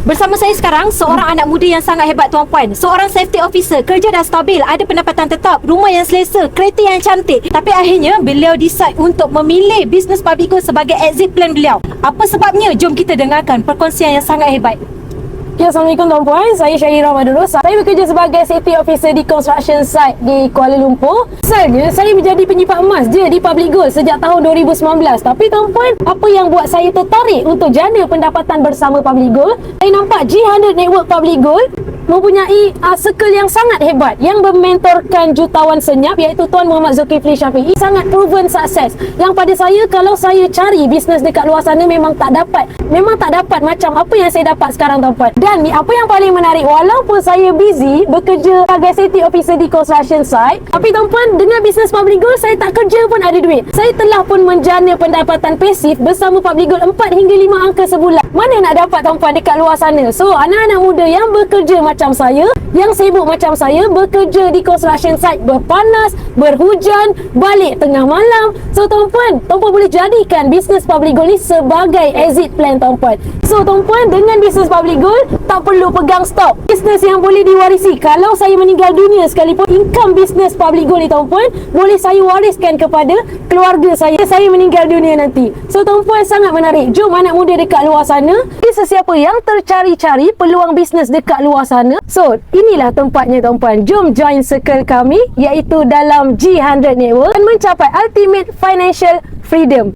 Bersama saya sekarang seorang anak muda yang sangat hebat tuan-puan. Seorang safety officer, kerja dah stabil, ada pendapatan tetap, rumah yang selesa, kereta yang cantik. Tapi akhirnya beliau decide untuk memilih bisnes public goal sebagai exit plan beliau. Apa sebabnya? Jom kita dengarkan perkongsian yang sangat hebat. Ya, Assalamualaikum tuan-puan. Saya Syahira Madurus. Saya bekerja sebagai safety officer di construction site di Kuala Lumpur. Asalnya saya menjadi penyipak emas je di public goal sejak tahun 2019. Tapi tuan-puan, apa yang buat saya tertarik untuk jana pendapatan bersama public goal? Saya nampak G100 Network Public Goal mempunyai circle yang sangat hebat yang bermentorkan jutawan senyap, iaitu Tuan Muhammad Zulkifli Syafiee. Sangat proven sukses yang pada saya, kalau saya cari bisnes dekat luar sana memang tak dapat macam apa yang saya dapat sekarang tuan-puan. Dan apa yang paling menarik, walaupun saya busy bekerja sebagai safety officer di construction site, tapi tuan-puan, dengan bisnes public goal saya tak kerja pun ada duit. Saya telah pun menjana pendapatan pasif bersama public goal 4 hingga 5 angka sebulan. Mana nak dapat tuan-puan dekat luar sana? So anak-anak muda yang bekerja macam saya, yang sibuk macam saya, bekerja di construction site, berpanas, berhujan, balik tengah malam. So tuan-puan boleh jadikan bisnes public goal ni sebagai exit plan tuan-puan. So tuan-puan, dengan bisnes public goal tak perlu pegang stok. Bisnes yang boleh diwarisi. Kalau saya meninggal dunia sekalipun, income bisnes public goal ni tuan-puan boleh saya wariskan kepada keluarga saya meninggal dunia nanti. So tuan-puan, sangat menarik. Jom anak muda dekat luar sana, sesiapa yang tercari-cari peluang bisnes dekat luar sana, so inilah tempatnya tuan-puan. Jom join circle kami, iaitu dalam G100 Network, dan mencapai ultimate financial freedom.